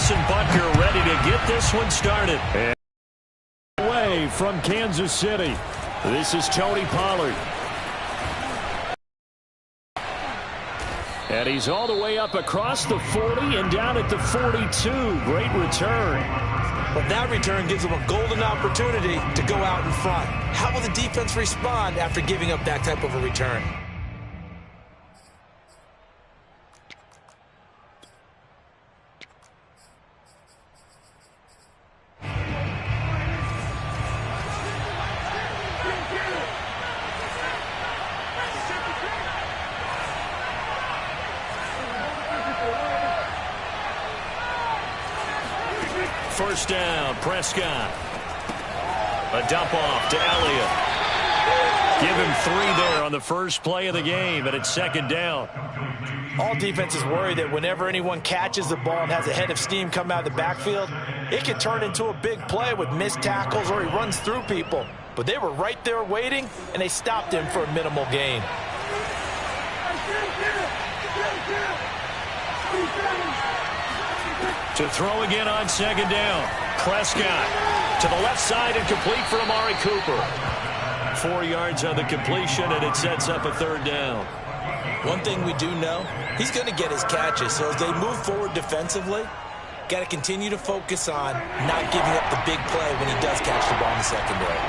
Harrison Butker ready to get this one started. And away from Kansas City, this is Tony Pollard. And he's all the way up across the 40 and down at the 42. Great return. But that return gives them a golden opportunity to go out in front. How will the defense respond after giving up that type of a return? First down, Prescott. A dump off to Elliott. Give him 3 there on the first play of the game, and it's second down. All defenses worry that whenever anyone catches the ball and has a head of steam come out of the backfield, it can turn into a big play with missed tackles or he runs through people. But they were right there waiting, and they stopped him for a minimal gain. To throw again on second down. Prescott to the left side and complete for Amari Cooper. 4 yards on the completion, and it sets up a third down. One thing we do know, he's going to get his catches. So as they move forward defensively, got to continue to focus on not giving up the big play when he does catch the ball in the secondary.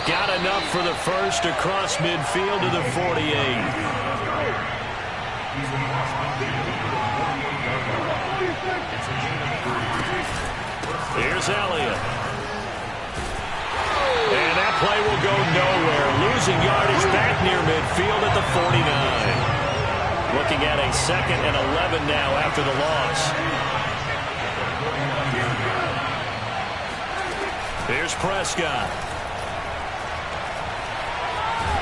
Got enough for the first across midfield to the 48. Here's Elliott. And that play will go nowhere. Losing yardage back near midfield at the 49. Looking at a 2nd and 11 now after the loss. Here's Prescott.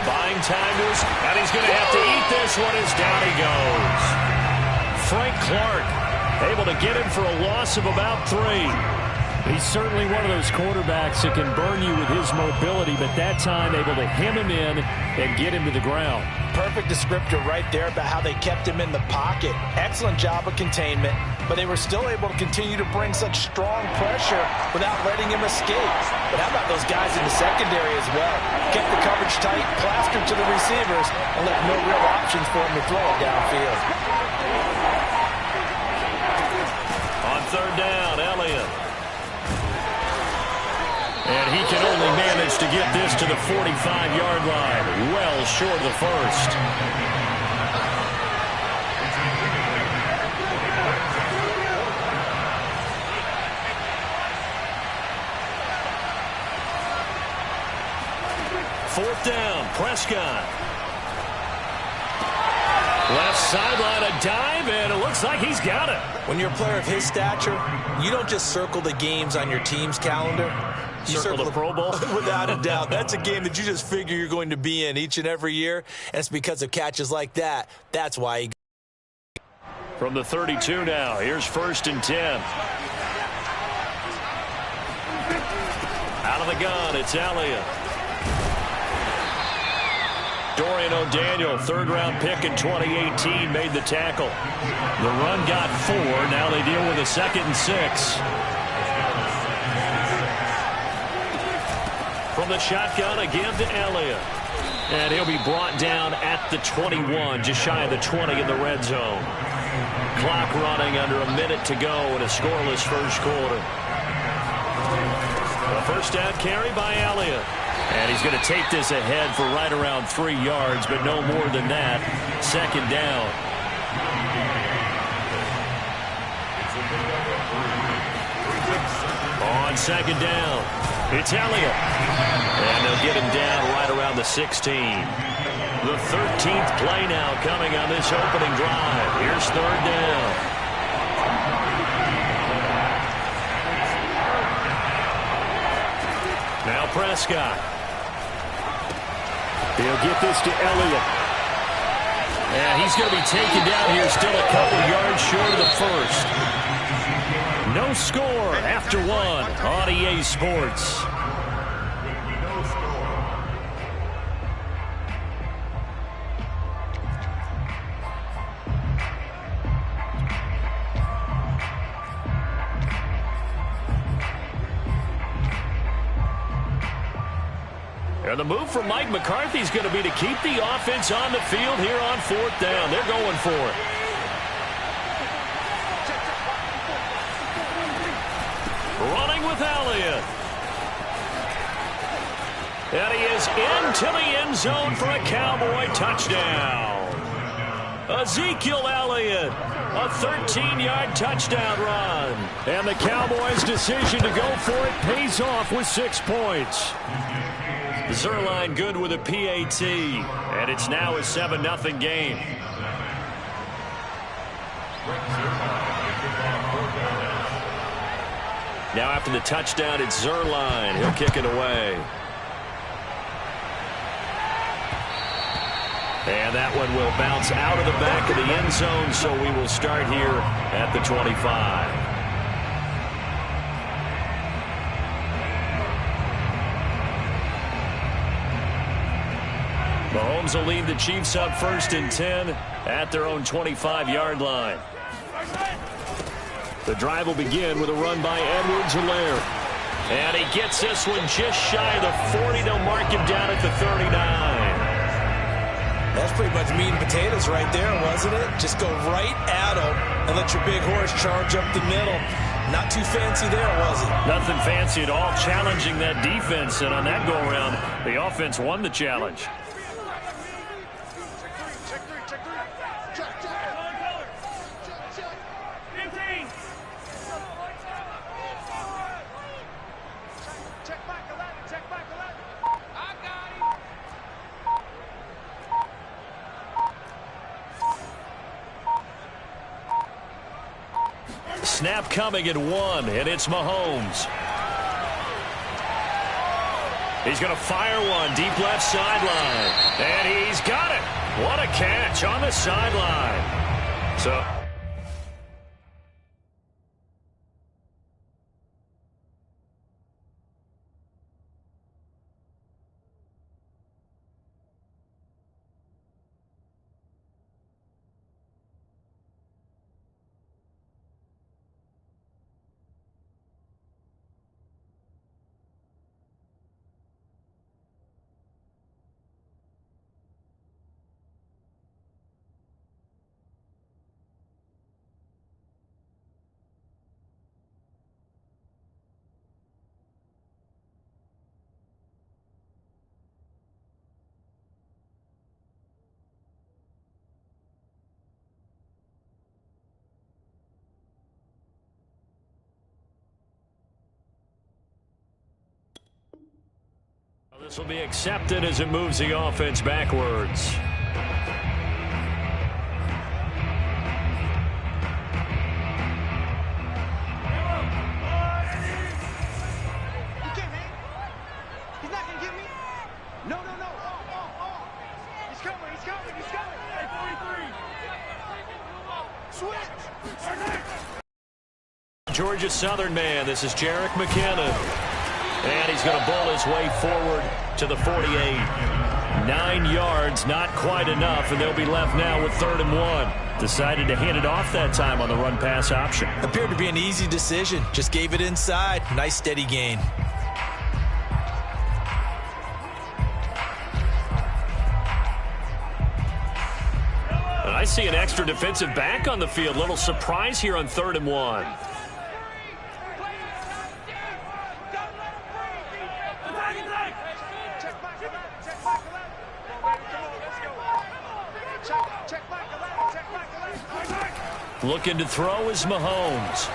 Buying time to his, and he's going to have to eat this one as down he goes. Frank Clark able to get him for a loss of about 3. He's certainly one of those quarterbacks that can burn you with his mobility, but that time able to hem him in and get him to the ground. Perfect descriptor right there about how they kept him in the pocket. Excellent job of containment, but they were still able to continue to bring such strong pressure without letting him escape. But how about those guys in the secondary as well? Kept the coverage tight, plastered to the receivers, and left no real options for him to throw it downfield. On third down, Elliott. And he can only manage to get this to the 45-yard line, well short of the first. Fourth down, Prescott. Left sideline, a dive, and it looks like he's got it. When you're a player of his stature, you don't just circle the games on your team's calendar. You circle the Pro Bowl? Without a doubt. That's a game that you just figure you're going to be in each and every year, and it's because of catches like that. That's why he... From the 32 now, here's 1st and 10. Out of the gun, it's Elliott. Dorian O'Daniel, 3rd-round pick in 2018, made the tackle. The run got 4. Now they deal with a 2nd and 6. From the shotgun again to Elliott. And he'll be brought down at the 21, just shy of the 20 in the red zone. Clock running under a minute to go in a scoreless first quarter. A first down carry by Elliott. And he's going to take this ahead for right around 3 yards, but no more than that. Second down. On second down, it's Elliott. And they'll get him down right around the 16. The 13th play now coming on this opening drive. Here's third down. Now Prescott. He'll get this to Elliott. And he's going to be taken down here, still a couple yards short of the first. No score after 1 on EA Sports. And the move from Mike McCarthy is going to be to keep the offense on the field here on 4th down. They're going for it. Running with Elliott. And he is into the end zone for a Cowboy touchdown. Ezekiel Elliott, a 13-yard touchdown run. And the Cowboys' decision to go for it pays off with 6 points. Zerline good with a PAT. And it's now a 7-0 game. Now after the touchdown, it's Zerline. He'll kick it away. And that one will bounce out of the back of the end zone, so we will start here at the 25. Mahomes will lead the Chiefs up 1st and 10 at their own 25-yard line. The drive will begin with a run by Edwards-Helaire. And he gets this one just shy of the 40. They'll mark him down at the 39. That's pretty much meat and potatoes right there, wasn't it? Just go right at him and let your big horse charge up the middle. Not too fancy there, was it? Nothing fancy at all, challenging that defense. And on that go-around, the offense won the challenge. Snap coming at 1, and it's Mahomes. He's going to fire one deep left sideline. And he's got it. What a catch on the sideline. So this will be accepted as it moves the offense backwards. He's not going to get me. No. He's coming. Hey, 43. Switch. Georgia Southern man. This is Jerick McKinnon. And he's going to bowl his way forward to the 48. 9 yards, not quite enough, and they'll be left now with 3rd and 1. Decided to hand it off that time on the run-pass option. Appeared to be an easy decision. Just gave it inside. Nice steady gain. And I see an extra defensive back on the field. Little surprise here on 3rd and 1. Looking to throw is Mahomes.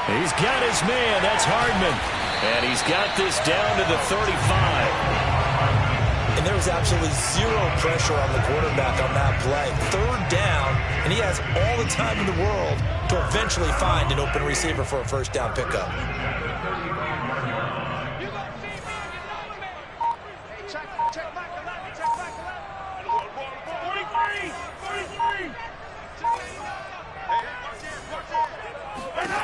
He's got his man. That's Hardman. And he's got this down to the 35. And there was absolutely zero pressure on the quarterback on that play. 3rd down, and he has all the time in the world to eventually find an open receiver for a 1st down pickup.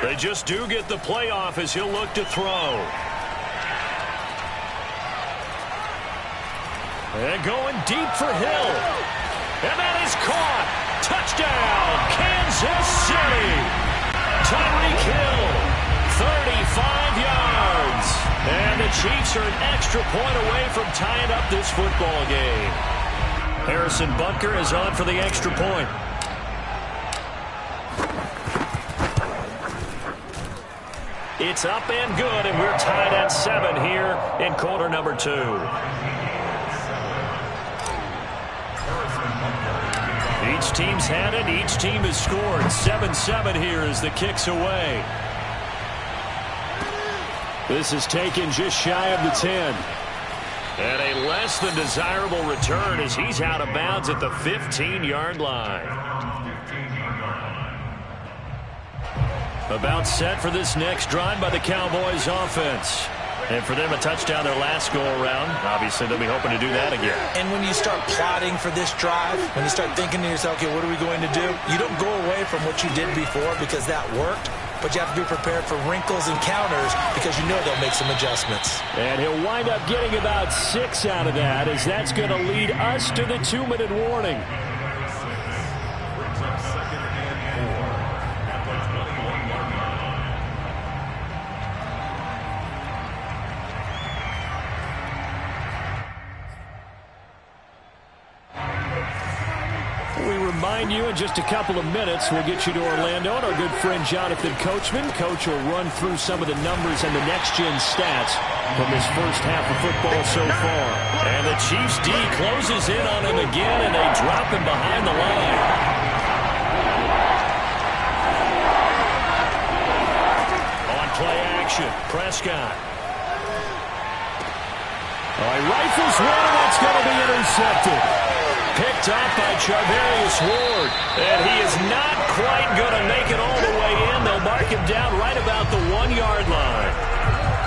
They just do get the playoff as he'll look to throw. And going deep for Hill. And that is caught. Touchdown, Kansas City. Tyreek Hill, And the Chiefs are an extra point away from tying up this football game. Harrison Butker is on for the extra point. It's up and good, and we're tied at 7 here in quarter number 2. Each team's had it. Each team has scored. 7-7 here as the kick's away. This is taken just shy of the 10. And a less than desirable return as he's out of bounds at the 15-yard line. About set for this next drive by the Cowboys offense. And for them, a touchdown their last go-around. Obviously, they'll be hoping to do that again. And when you start plotting for this drive, when you start thinking to yourself, okay, what are we going to do? You don't go away from what you did before because that worked. But you have to be prepared for wrinkles and counters because you know they'll make some adjustments. And he'll wind up getting about 6 out of that, as that's going to lead us to the 2-minute warning. Remind you in just a couple of minutes, we'll get you to Orlando and our good friend Jonathan Coachman. Coach will run through some of the numbers and the next-gen stats from this first half of football so far. And the Chiefs D closes in on him again, and they drop him behind the line. On play action, Prescott. All right, rifles one, and that's going to be intercepted. Picked up by Charvarius Ward. And he is not quite going to make it all the way in. They'll mark him down right about the 1-yard line.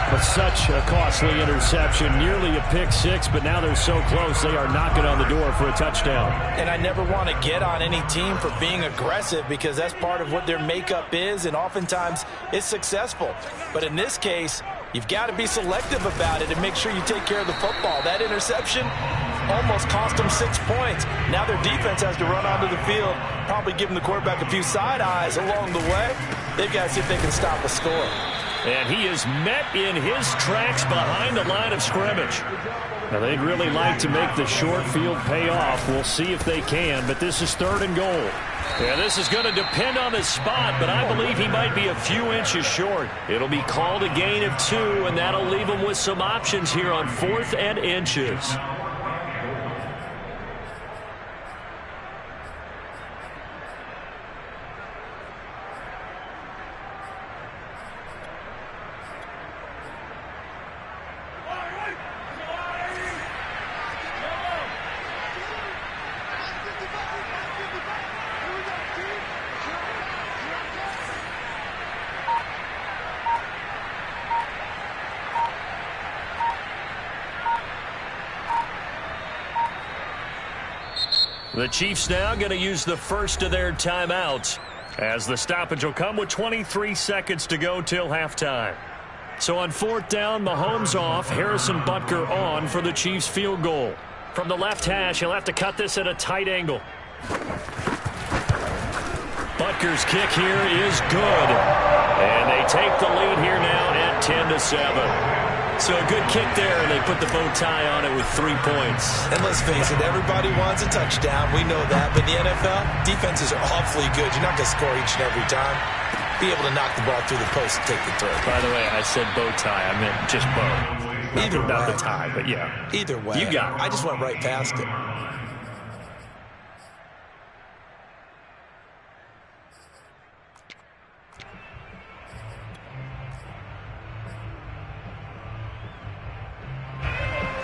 But such a costly interception. Nearly a pick six, but now they're so close they are knocking on the door for a touchdown. And I never want to get on any team for being aggressive because that's part of what their makeup is, and oftentimes it's successful. But in this case, you've got to be selective about it and make sure you take care of the football. That interception almost cost them 6 points. Now their defense has to run onto the field, probably giving the quarterback a few side eyes along the way. They've got to see if they can stop a score. And he is met in his tracks behind the line of scrimmage. Now they'd really like to make the short field pay off. We'll see if they can, but this is 3rd and goal. Yeah, this is going to depend on the spot, but I believe he might be a few inches short. It'll be called a gain of 2, and that'll leave him with some options here on 4th and inches. The Chiefs now going to use the first of their timeouts, as the stoppage will come with 23 seconds to go till halftime. So on 4th down, Mahomes off, Harrison Butker on for the Chiefs field goal. From the left hash, he'll have to cut this at a tight angle. Butker's kick here is good. And they take the lead here now at 10-7. So a good kick there, and they put the bow tie on it with 3 points. And let's face it, everybody wants a touchdown. We know that. But in the NFL, defenses are awfully good. You're not going to score each and every time. Be able to knock the ball through the post and take the throw. By the way, I said bow tie. I meant just bow. Either way. Not the tie, but yeah. Either way. You got it. I just went right past it.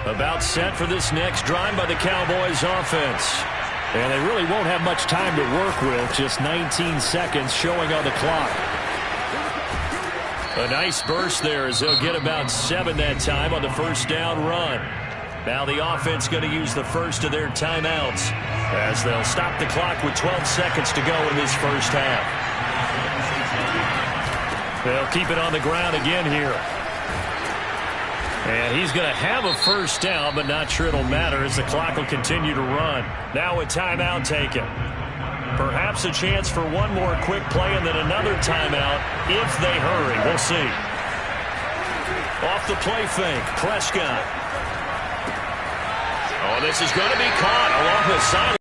About set for this next drive by the Cowboys offense. And they really won't have much time to work with. Just 19 seconds showing on the clock. A nice burst there as they'll get about 7 that time on the first down run. Now the offense going to use the first of their timeouts as they'll stop the clock with 12 seconds to go in this first half. They'll keep it on the ground again here. And he's going to have a first down, but not sure it'll matter as the clock will continue to run. Now a timeout taken. Perhaps a chance for one more quick play and then another timeout if they hurry. We'll see. Off the play fake, Prescott. Oh, this is going to be caught along the side.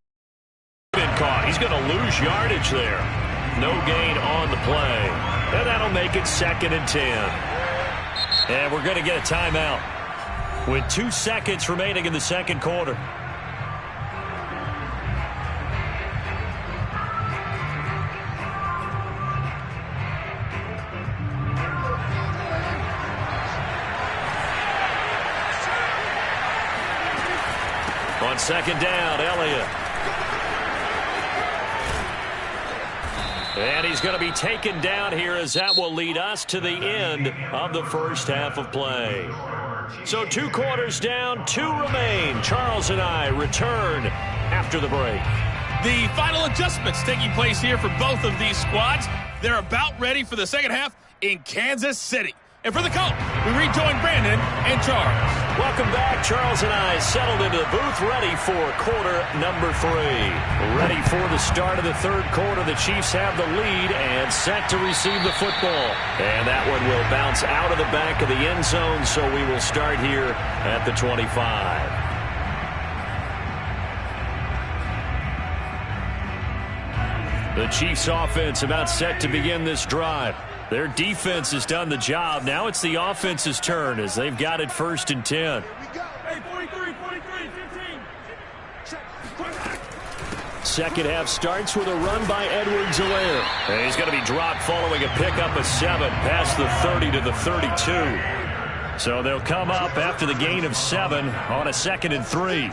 Been caught. He's going to lose yardage there. No gain on the play. And that'll make it 2nd and 10. And we're going to get a timeout with 2 seconds remaining in the second quarter. On 2nd down, Elliott. And he's going to be taken down here as that will lead us to the end of the first half of play. So 2 quarters down, 2 remain. Charles and I return after the break. The final adjustments taking place here for both of these squads. They're about ready for the second half in Kansas City. And for the call, we rejoin Brandon and Charles. Welcome back. Charles and I settled into the booth, ready for quarter number 3. Ready for the start of the third quarter. The Chiefs have the lead and set to receive the football. And that one will bounce out of the back of the end zone, so we will start here at the 25. The Chiefs offense about set to begin this drive. Their defense has done the job. Now it's the offense's turn as they've got it 1st and 10. Hey, 43, 15. Second half starts with a run by Edwards-Helaire. And he's going to be dropped following a pickup of 7 past the 30 to the 32. So they'll come up after the gain of 7 on a 2nd and 3.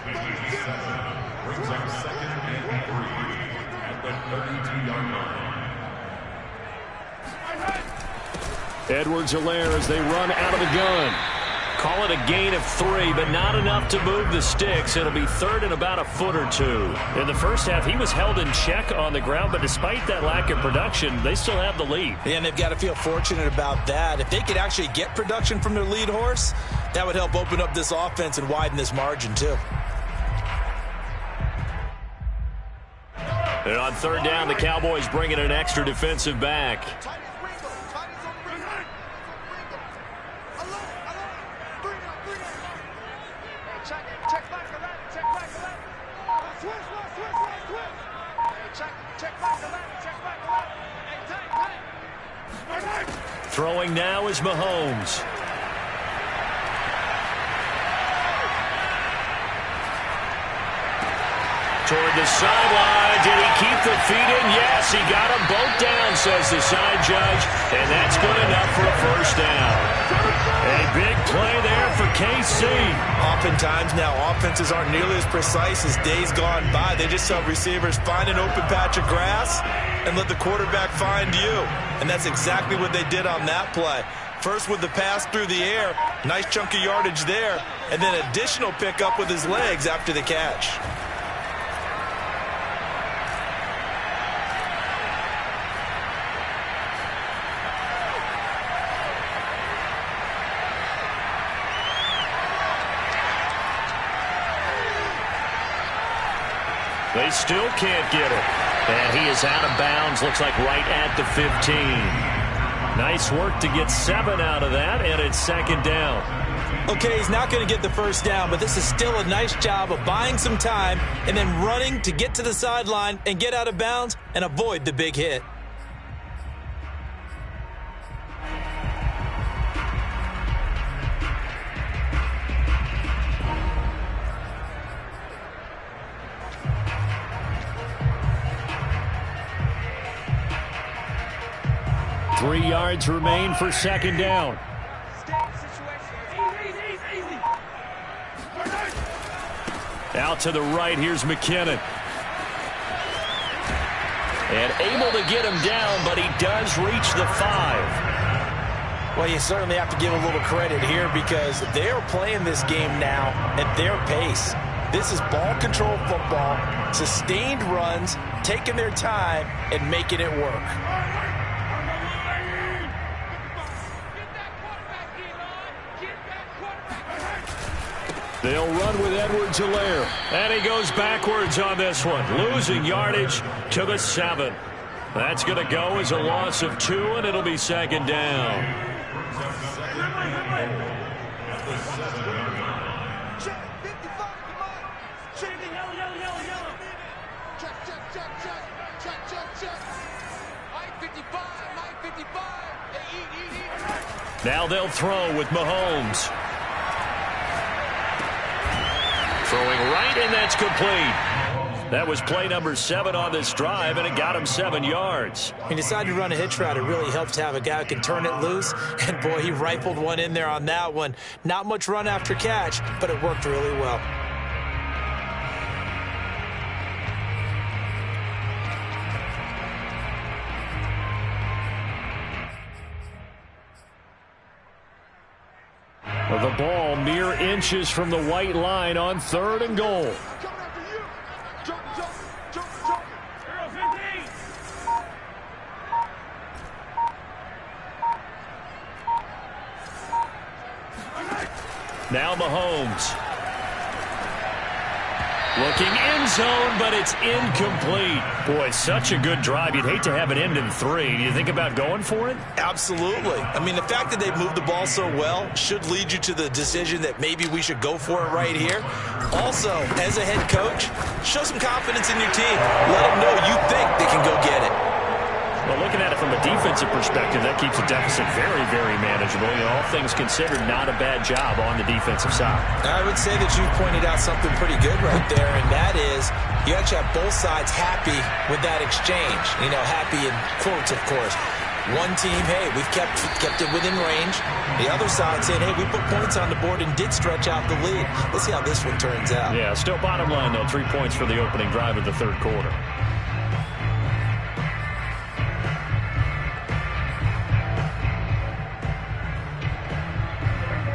Edwards-Helaire as they run out of the gun. Call it a gain of 3, but not enough to move the sticks. It'll be 3rd and about a foot or 2. In the first half, he was held in check on the ground, but despite that lack of production, they still have the lead. Yeah, and they've got to feel fortunate about that. If they could actually get production from their lead horse, that would help open up this offense and widen this margin too. And on 3rd down, the Cowboys bring in an extra defensive back. Throwing now is Mahomes. Toward the sideline. Did he keep the feet in? Yes, he got them both down, says the side judge. And that's good enough for a 1st down. A big play there for KC. Oftentimes now, offenses aren't nearly as precise as days gone by. They just have receivers find an open patch of grass and let the quarterback find you. And that's exactly what they did on that play. First with the pass through the air, nice chunk of yardage there, and then additional pickup with his legs after the catch. They still can't get it. And he is out of bounds, looks like right at the 15. Nice work to get 7 out of that, and it's 2nd down. Okay, he's not going to get the 1st down, but this is still a nice job of buying some time and then running to get to the sideline and get out of bounds and avoid the big hit. Three yards remain for 2nd down. Out to the right, here's McKinnon. And able to get him down, but he does reach the 5. Well, you certainly have to give a little credit here because they're playing this game now at their pace. This is ball control football, sustained runs, taking their time and making it work. They'll run with Edwards-Helaire. And he goes backwards on this one. Losing yardage to the 7. That's going to go as a loss of 2, and it'll be 2nd down. Now they'll throw with Mahomes. Throwing right, and that's complete. That was play number 7 on this drive, and it got him 7 yards. He decided to run a hitch route. It really helps to have a guy who can turn it loose. And, boy, he rifled one in there on that one. Not much run after catch, but it worked really well. The ball mere inches from the white line on 3rd and goal. Now Mahomes. Looking end zone, but it's incomplete. Boy, such a good drive. You'd hate to have it end in 3. Do you think about going for it? Absolutely. I mean, the fact that they've moved the ball so well should lead you to the decision that maybe we should go for it right here. Also, as a head coach, show some confidence in your team. Let them know you think they can go get it. Well, looking at it from a defensive perspective, that keeps the deficit very, very manageable. You know, all things considered, not a bad job on the defensive side. I would say that you pointed out something pretty good right there, and that is you actually have both sides happy with that exchange. You know, happy in quotes, of course. One team, hey, we've kept it within range. The other side saying, hey, we put points on the board and did stretch out the lead. Let's see how this one turns out. Yeah, still bottom line, though, 3 points for the opening drive of the 3rd quarter.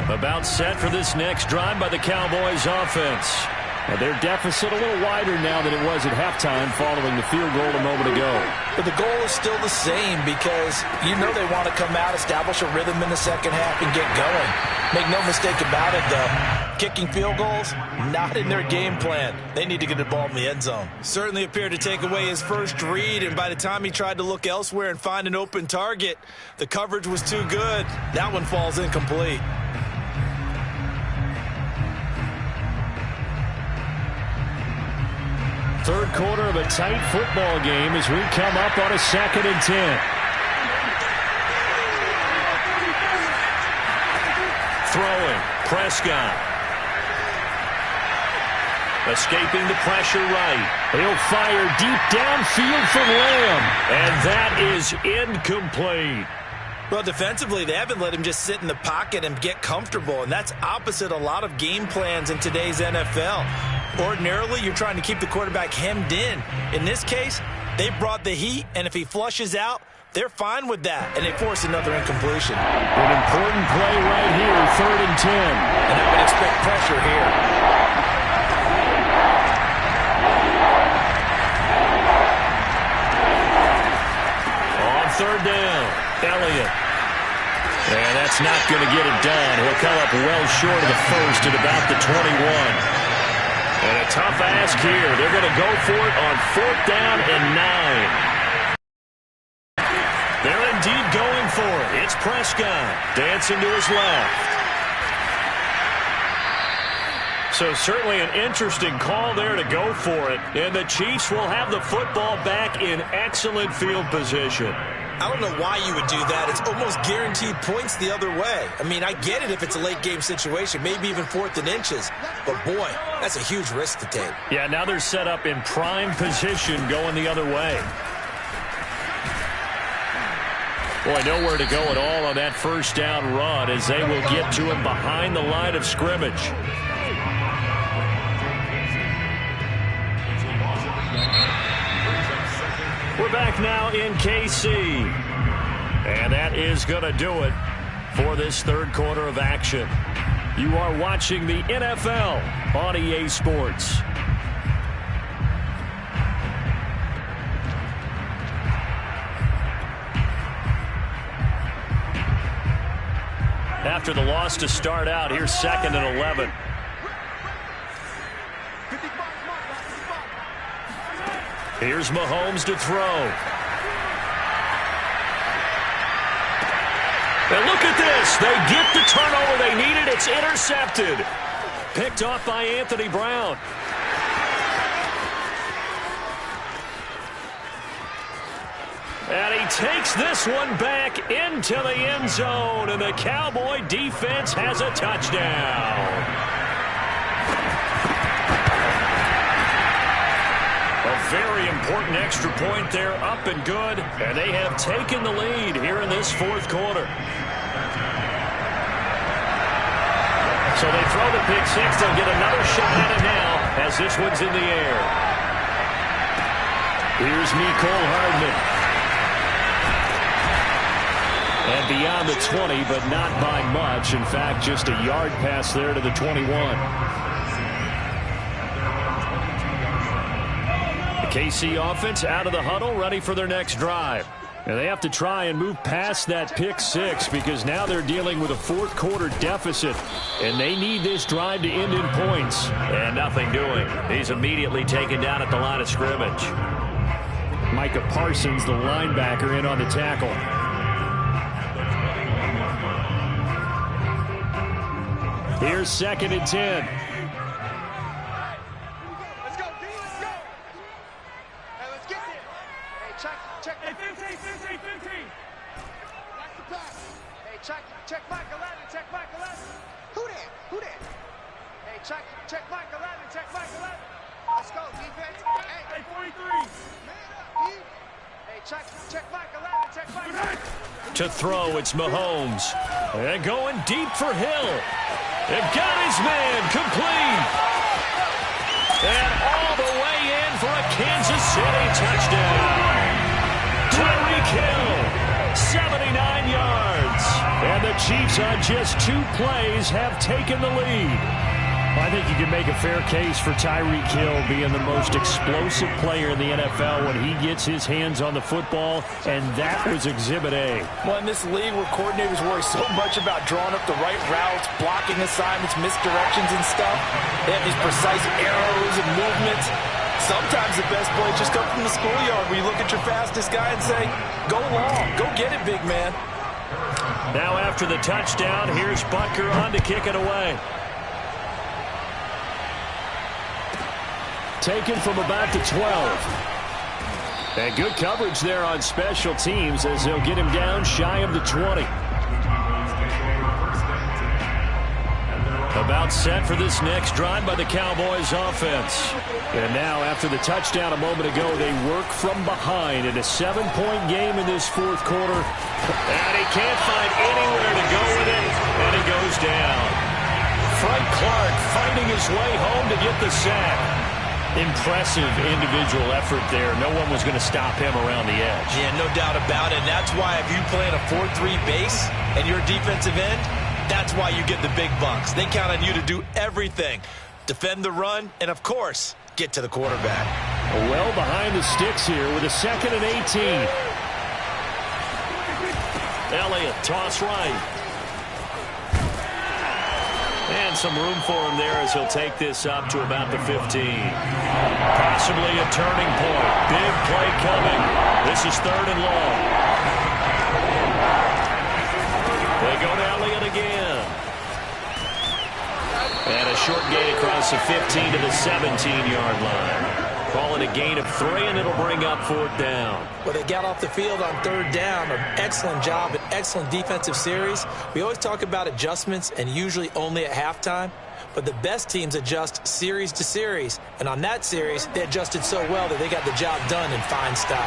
About set for this next drive by the Cowboys offense. Now their deficit a little wider now than it was at halftime following the field goal a moment ago. But the goal is still the same because you know they want to come out, establish a rhythm in the second half, and get going. Make no mistake about it, though. Kicking field goals, not in their game plan. They need to get the ball in the end zone. Certainly appeared to take away his first read, and by the time he tried to look elsewhere and find an open target, the coverage was too good. That one falls incomplete. 3rd quarter of a tight football game as we come up on a 2nd and 10. Throwing, Prescott. Escaping the pressure right. He'll fire deep downfield from Lamb. And that is incomplete. Well, defensively, they haven't let him just sit in the pocket and get comfortable, and that's opposite a lot of game plans in today's NFL. Ordinarily, you're trying to keep the quarterback hemmed in. In this case, they brought the heat, and if he flushes out, they're fine with that, and they force another incompletion. An important play right here, 3rd and 10. And I would expect pressure here. On 3rd down, Elliott. And that's not going to get it done. He'll come up well short of the first at about the 21. And a tough ask here. They're going to go for it on 4th down and 9. They're indeed going for it. It's Prescott dancing to his left. So certainly an interesting call there to go for it. And the Chiefs will have the football back in excellent field position. I don't know why you would do that. It's almost guaranteed points the other way. I mean, I get it if it's a late game situation, maybe even 4th and inches. But, boy, that's a huge risk to take. Yeah, now they're set up in prime position going the other way. Boy, nowhere to go at all on that 1st down run as they will get to him behind the line of scrimmage. We're back now in KC. And that is going to do it for this 3rd quarter of action. You are watching the NFL on EA Sports. After the loss to start out, here's 2nd and 11. Here's Mahomes to throw. And look at this. They get the turnover they needed. It's intercepted. Picked off by Anthony Brown. takes this one back into the end zone, and the Cowboy defense has a touchdown. A very important extra point there, up and good, and they have taken the lead here in this fourth quarter. So they throw the pick six. They'll get another shot at it now as this one's in the air. Here's Mecole Hardman. And beyond the 20, but not by much. In fact, just a yard pass there to the 21. The KC offense out of the huddle, ready for their next drive. And they have to try and move past that pick six because now they're dealing with a fourth quarter deficit. And they need this drive to end in points. And nothing doing. He's immediately taken down at the line of scrimmage. Micah Parsons, the linebacker, in on the tackle. Here's 2nd and 10. Let's go, D, let's go. Hey, let's get there. Hey, check. Hey, 15. Back to pass. Hey, check Mike 11, check Mike 11. Who that? Hey, check Mike 11, check Mike 11. Let's go, defense. Hey, 43. Man up, D. Hey, check Mike 11, check Mike 11. To throw, it's Mahomes. And going deep for Hill. They've got his man complete. And all the way in for a Kansas City touchdown. Tyreek Hill, 79 yards. And the Chiefs on just 2 plays have taken the lead. I think you can make a fair case for Tyreek Hill being the most explosive player in the NFL when he gets his hands on the football, and that was Exhibit A. Well, in this league where coordinators worry so much about drawing up the right routes, blocking assignments, misdirections and stuff, they have these precise arrows and movements. Sometimes the best plays just come from the schoolyard where you look at your fastest guy and say, go long, go get it, big man. Now after the touchdown, here's Butker on to kick it away. Taken from about the 12. And good coverage there on special teams as they'll get him down shy of the 20. About set for this next drive by the Cowboys offense. And now after the touchdown a moment ago, they work from behind in a 7-point game in this fourth quarter. And he can't find anywhere to go with it. And he goes down. Frank Clark fighting his way home to get the sack. Impressive individual effort there. No one was going to stop him around the edge. Yeah, no doubt about it. And that's why if you play in a 4-3 base and you're a defensive end, that's why you get the big bucks. They count on you to do everything. Defend the run and, of course, get to the quarterback. Well behind the sticks here with a 2nd and 18. Elliott, toss right. And some room for him there as he'll take this up to about the 15. Possibly a turning point. Big play coming. This is 3rd and long. They go to Elliott again. And a short gain across the 15 to the 17-yard line. Call it a gain of 3, and it'll bring up 4th down. Well, they got off the field on 3rd down. An excellent job, an excellent defensive series. We always talk about adjustments, and usually only at halftime. But the best teams adjust series to series. And on that series, they adjusted so well that they got the job done in fine style.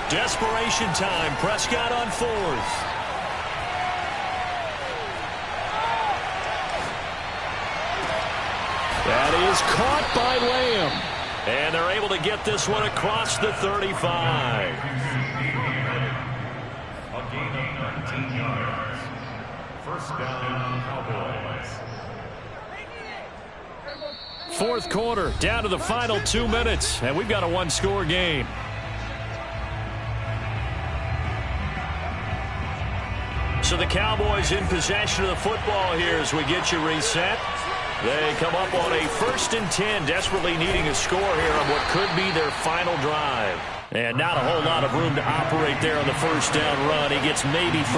Desperation time. Prescott on 4th. That is caught by Lamb. And they're able to get this one across the 35. A gain of 19 yards. 1st down, Cowboys. Fourth quarter, down to the final 2 minutes. And we've got a 1-score game. So the Cowboys in possession of the football here as we get you reset. They come up on a 1st and 10, desperately needing a score here on what could be their final drive. And not a whole lot of room to operate there on the 1st down run. He gets maybe 3.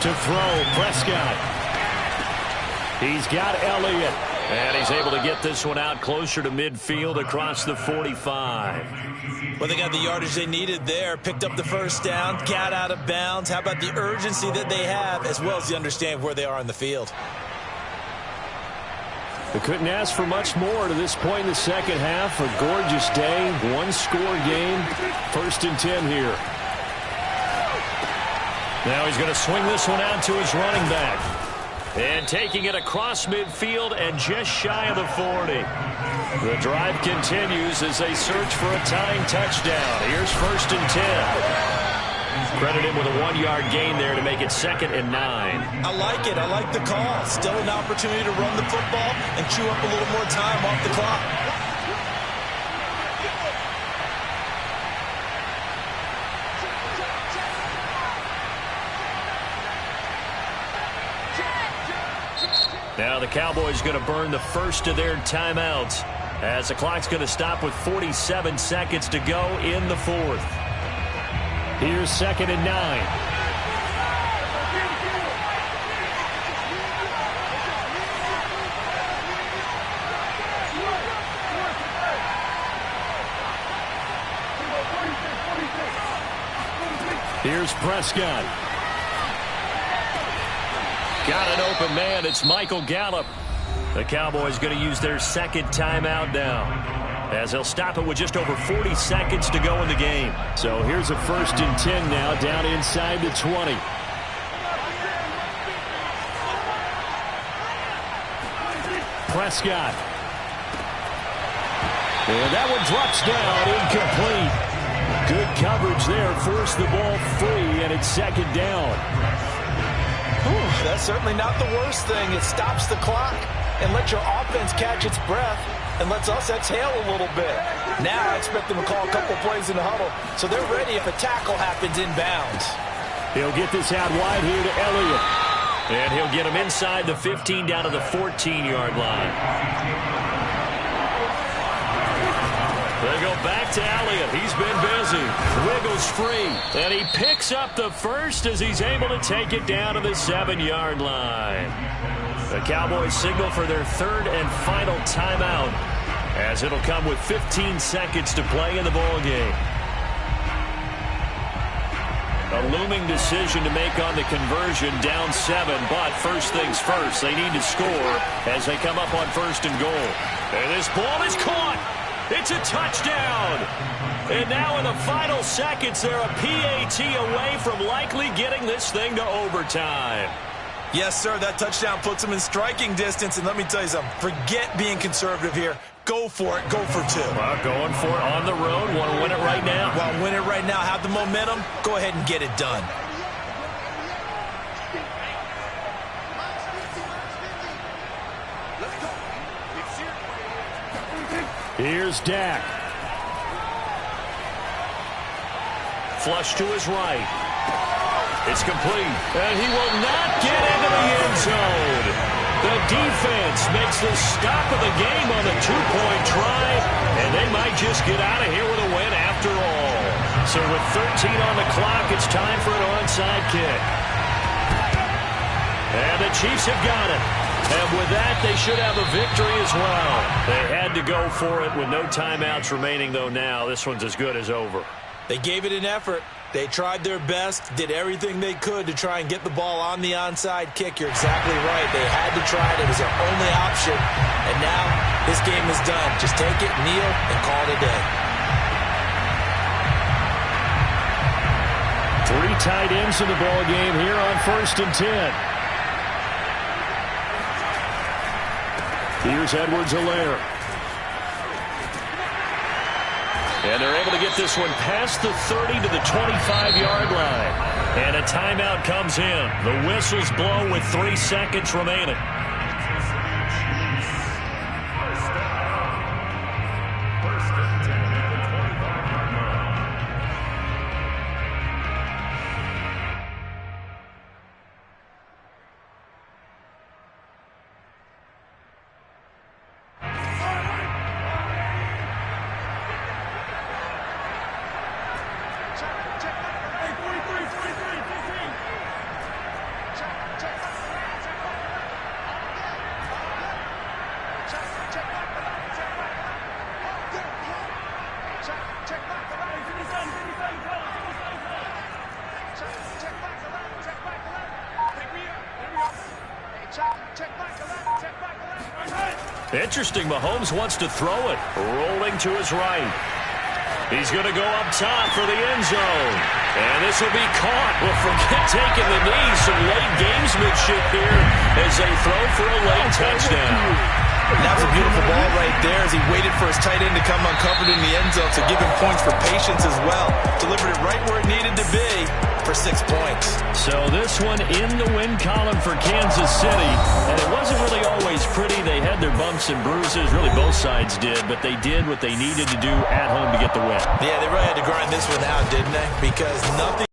To throw, Prescott. He's got Elliott. And he's able to get this one out closer to midfield across the 45. Well, they got the yardage they needed there. Picked up the first down, got out of bounds. How about the urgency that they have, as well as the understanding where they are in the field? They couldn't ask for much more to this point in the second half. A gorgeous day, one-score game. 1st and 10 here. Now he's going to swing this one out to his running back. And taking it across midfield and just shy of the 40. The drive continues as they search for a tying touchdown. Here's 1st and 10. Credit him with a 1-yard gain there to make it 2nd and 9. I like it. I like the call. Still an opportunity to run the football and chew up a little more time off the clock. Now the Cowboys going to burn the first of their timeouts as the clock's going to stop with 47 seconds to go in the 4th. Here's 2nd and 9. Here's Prescott. Got an open man. It's Michael Gallup. The Cowboys going to use their 2nd timeout now, as they'll stop it with just over 40 seconds to go in the game. So here's a 1st and 10 now, down inside the 20. Prescott. And that one drops down, incomplete. Good coverage there, forced the ball free, and it's 2nd down. That's certainly not the worst thing. It stops the clock and lets your offense catch its breath and lets us exhale a little bit. Now I expect them to call a couple plays in the huddle, so they're ready if a tackle happens inbounds. He'll get this out wide here to Elliott. And he'll get him inside the 15 down to the 14-yard line. They go back to Elliott. He's been busy. Wiggles free. And he picks up the first as he's able to take it down to the 7-yard line. The Cowboys signal for their 3rd and final timeout, as it'll come with 15 seconds to play in the ballgame. A looming decision to make on the conversion, down 7, but first things first, they need to score as they come up on 1st and goal. And this ball is caught. It's a touchdown. And now in the final seconds, they're a PAT away from likely getting this thing to overtime. Yes, sir, that touchdown puts them in striking distance. And let me tell you something, forget being conservative here. Go for it. Go for 2. Well, going for it on the road. Want to win it right now? Well, win it right now. Have the momentum. Go ahead and get it done. Here's Dak. Flush to his right. It's complete. And he will not get into the end zone. The defense makes the stop of the game on the 2-point try, and they might just get out of here with a win after all. So with 13 on the clock, it's time for an onside kick. And the Chiefs have got it. And with that, they should have a victory as well. They had to go for it with no timeouts remaining, though now. This one's as good as over. They gave it an effort. They tried their best, did everything they could to try and get the ball on the onside kick. You're exactly right. They had to try it. It was their only option. And now this game is done. Just take it, kneel, and call it a day. 3 tight ends in the ball game here on 1st and 10. Here's Edwards-Helaire. And they're able to get this one past the 30 to the 25-yard line. And a timeout comes in. The whistles blow with 3 seconds remaining. Interesting, Mahomes wants to throw it. Rolling to his right. He's going to go up top for the end zone. And this will be caught. Well, forget taking the knee. Some late gamesmanship here as they throw for a late touchdown. That was a beautiful ball right there as he waited for his tight end to come uncovered in the end zone, so give him points for patience as well. Delivered it right where it needed to be for 6 points. So this one in the win column for Kansas City. And it wasn't really always pretty. They had their bumps and bruises. Really, both sides did. But they did what they needed to do at home to get the win. Yeah, they really had to grind this one out, didn't they? Because nothing,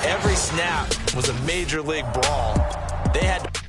every snap was a major league brawl. They had to